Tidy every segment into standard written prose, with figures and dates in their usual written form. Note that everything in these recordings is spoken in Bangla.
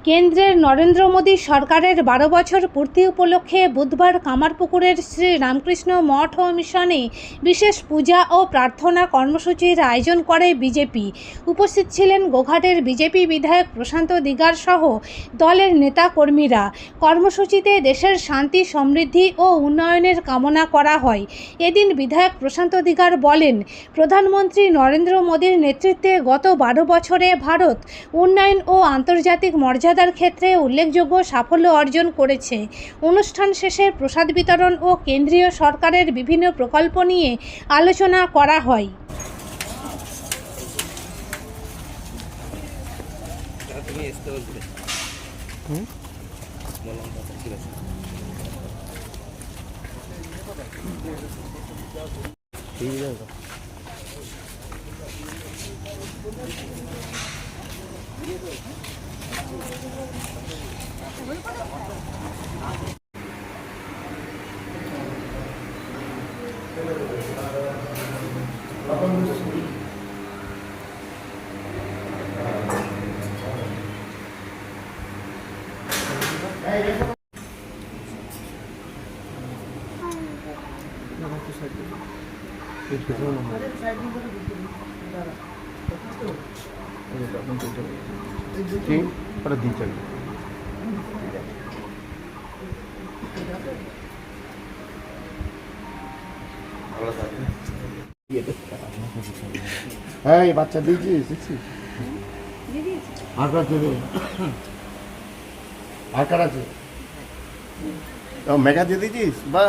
কেন্দ্রের নরেন্দ্র মোদী সরকারের 12 বছর পূর্তি উপলক্ষে বুধবার কামারপুকুরের শ্রী রামকৃষ্ণ মঠ ও মিশনে বিশেষ পূজা ও প্রার্থনা কর্মসূচির আয়োজন করে বিজেপি। উপস্থিত ছিলেন গোঘাটের বিজেপি বিধায়ক প্রশান্ত দিগার সহ দলের নেতা কর্মীরা। কর্মসূচিতে দেশের শান্তি, সমৃদ্ধি ও উন্নয়নের কামনা করা হয়। এদিন বিধায়ক প্রশান্ত দিগার বলেন, প্রধানমন্ত্রী নরেন্দ্র মোদীর নেতৃত্বে গত 12 বছরে ভারত উন্নয়ন ও আন্তর্জাতিক মর্যাদার ক্ষেত্রে উল্লেখযোগ্য সাফল্য অর্জন করেছে। অনুষ্ঠান শেষে প্রসাদ বিতরণ ও কেন্দ্রীয় সরকারের বিভিন্ন প্রকল্প নিয়ে আলোচনা করা হয়। হ্যাঁ, বাচ্চা দিয়েছিস আর কার আছে মেঘা দিয়ে দিয়েছিস বা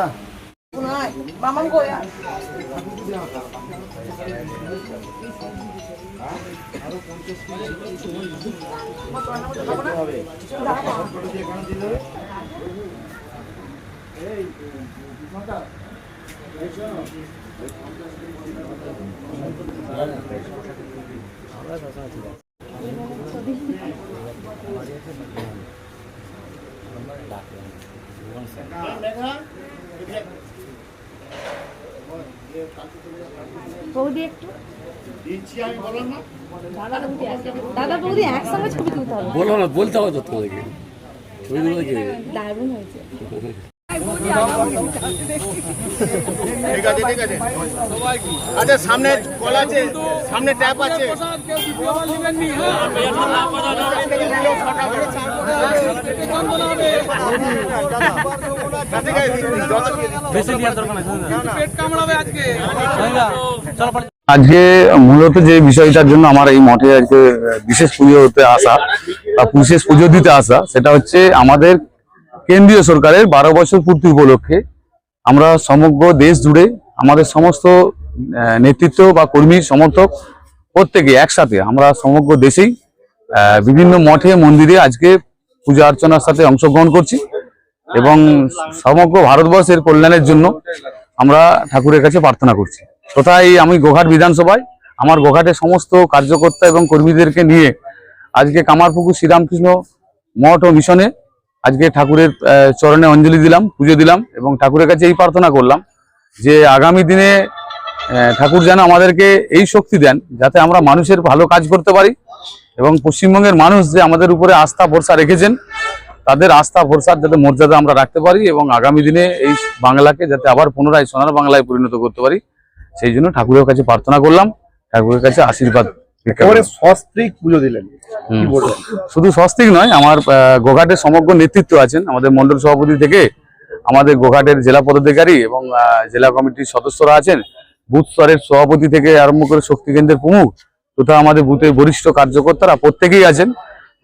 বৌদি একটু দিচ্ছি আমি বললাম না দাদা বৌদি একসঙ্গে ছবি তুলতে হবে। বলো না, বলতে হবে তো তোদেরকে। ছবিগুলো দেখে দারুণ হয়েছে। ঠিক আছে আচ্ছা, সামনে কল আছে, সামনে ট্যাপ আছে। আজকে মূলত যে বিষয়টার জন্য আমার এই মঠে আজকে বিশেষ পুজো হতে আসা বা বিশেষ পুজো দিতে আসা, সেটা হচ্ছে আমাদের কেন্দ্রীয় সরকারের 12 বছর পূর্তি উপলক্ষে আমরা সমগ্র দেশ জুড়ে আমাদের সমস্ত নেতৃত্ব বা কর্মী সমর্থক প্রত্যেকে একসাথে আমরা সমগ্র দেশেই বিভিন্ন মঠে মন্দিরে আজকে পূজা অর্চনার সাথে অংশগ্রহণ করছি এবং সমগ্র ভারতবর্ষের কল্যাণের জন্য আমরা ঠাকুরের কাছে প্রার্থনা করছি। তথায় আমি গোঘাট বিধানসভায় আমার গোঘাটের সমস্ত কার্যকর্তা এবং কর্মীদেরকে নিয়ে আজকে কামারপুকুর শ্রীরামকৃষ্ণ মঠ ও মিশনে আজকে ঠাকুরের চরণে অঞ্জলি দিলাম, পুজো দিলাম এবং ঠাকুরের কাছে এই প্রার্থনা করলাম যে আগামী দিনে ঠাকুর যেন আমাদেরকে এই শক্তি দেন যাতে আমরা মানুষের ভালো কাজ করতে পারি এবং পশ্চিমবঙ্গের মানুষ যে আমাদের উপরে আস্থা ভরসা রেখেছেন তাদের আস্থা ভরসার যাতে মর্যাদা আমরা রাখতে পারি এবং আগামী দিনে এই বাংলাকে যাতে আবার পুনরায় সোনার বাংলায় পরিণত করতে পারি, সেই জন্য ঠাকুরের কাছে প্রার্থনা করলাম, ঠাকুরের কাছে আশীর্বাদ। সস্ত্রীক পুজো দিলেন, শুধু সস্ত্রীক নয়, আমার গোঘাটের সমগ্র নেতৃত্ব আছেন, আমাদের মন্ডল সভাপতি থেকে আমাদের গোঘাটের জেলা পদাধিকারী এবং জেলা কমিটির সদস্যরা আছেন, বুথ স্তরের সভাপতি থেকে আরম্ভ করে শক্তি কেন্দ্রের প্রমুখ তথা আমাদের বুথের বরিষ্ঠ কার্যকর্তারা প্রত্যেকেই আছেন।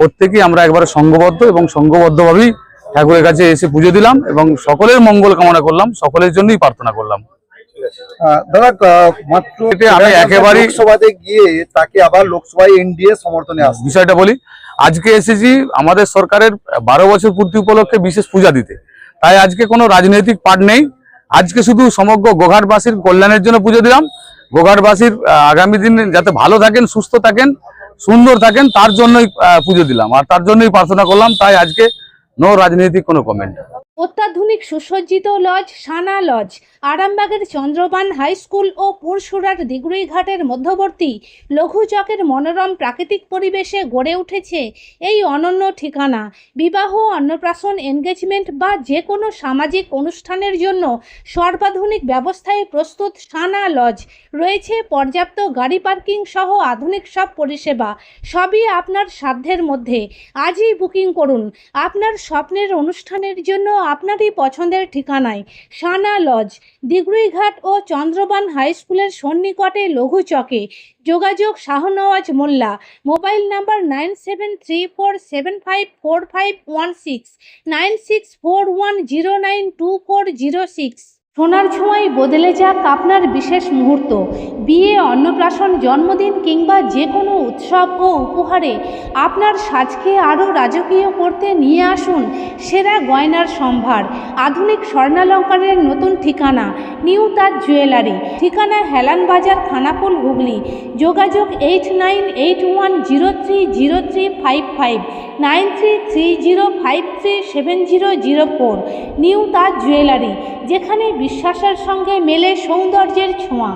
প্রত্যেকেই আমরা একবারে সংঘবদ্ধ এবং সংঘবদ্ধভাবেই ঠাকুরের কাছে এসে পুজো দিলাম এবং সকলের মঙ্গল কামনা করলাম, সকলের জন্যই প্রার্থনা করলাম। দাদা, মাত্র আমি একেবারে লোকসভাতে গিয়ে তাকে আবার লোকসভায় এনডিএ সমর্থনে আসছে, বিষয়টা বলি। আজকে এসেছি আমাদের সরকারের 12 বছর পূর্তি উপলক্ষে বিশেষ পূজা দিতে, তাই আজকে কোনো রাজনৈতিক পার্ট নেই। আজকে শুধু সমগ্র গোঘাটবাসীর কল্যাণের জন্য পুজো দিলাম, গোঘাটবাসীর আগামী দিন যাতে ভালো থাকেন, সুস্থ থাকেন, সুন্দর থাকেন, তার জন্যই পুজো দিলাম আর তার জন্যই প্রার্থনা করলাম। তাই আজকে নো রাজনৈতিক কোনো কমেন্ট। অত্যাধুনিক সুসজ্জিত লজ সানা লজ, আরামবাগের চন্দ্রবান হাই স্কুল ও পুরসুরার দিগুড়িঘাটের মধ্যবর্তী লঘু চকের মনোরম প্রাকৃতিক পরিবেশে গড়ে উঠেছে এই অনন্য ঠিকানা। বিবাহ, অন্নপ্রাশন, এনগেজমেন্ট বা যে কোনো সামাজিক অনুষ্ঠানের জন্য সর্বাধুনিক ব্যবস্থায় প্রস্তুত সানা লজ। রয়েছে পর্যাপ্ত গাড়ি পার্কিং সহ আধুনিক সব পরিষেবা, সবই আপনার সাধ্যের মধ্যে। আজই বুকিং করুন আপনার স্বপ্নের অনুষ্ঠানের জন্য আপনারই পছন্দের ঠিকানায়। সানা লজ, দিগুড়িঘাট ও চন্দ্রবান হাই স্কুলের সন্নিকটে লঘু চকে। যোগাযোগ শাহনওয়াজ মোল্লা, মোবাইল নাম্বার 9734754516, 9641092406। সোনার ছোঁয়ায় বদলে যাক আপনার বিশেষ মুহূর্ত। বিয়ে, অন্নপ্রাশন, জন্মদিন কিংবা যে কোনো উৎসব ও উপহারে আপনার সাজকে আরও রাজকীয় করতে নিয়ে আসুন সেরা গয়নার সম্ভার। আধুনিক স্বর্ণালঙ্কারের নতুন ঠিকানা নিউ তাজ জুয়েলারি। ঠিকানা হেলান বাজার, খানাকুল, হুগলি। যোগাযোগ 8981030355, 9330537004। নিউ তাজ জুয়েলারি, যেখানে বিশ্বাসের সঙ্গে মেলে সৌন্দর্যের ছোঁয়া।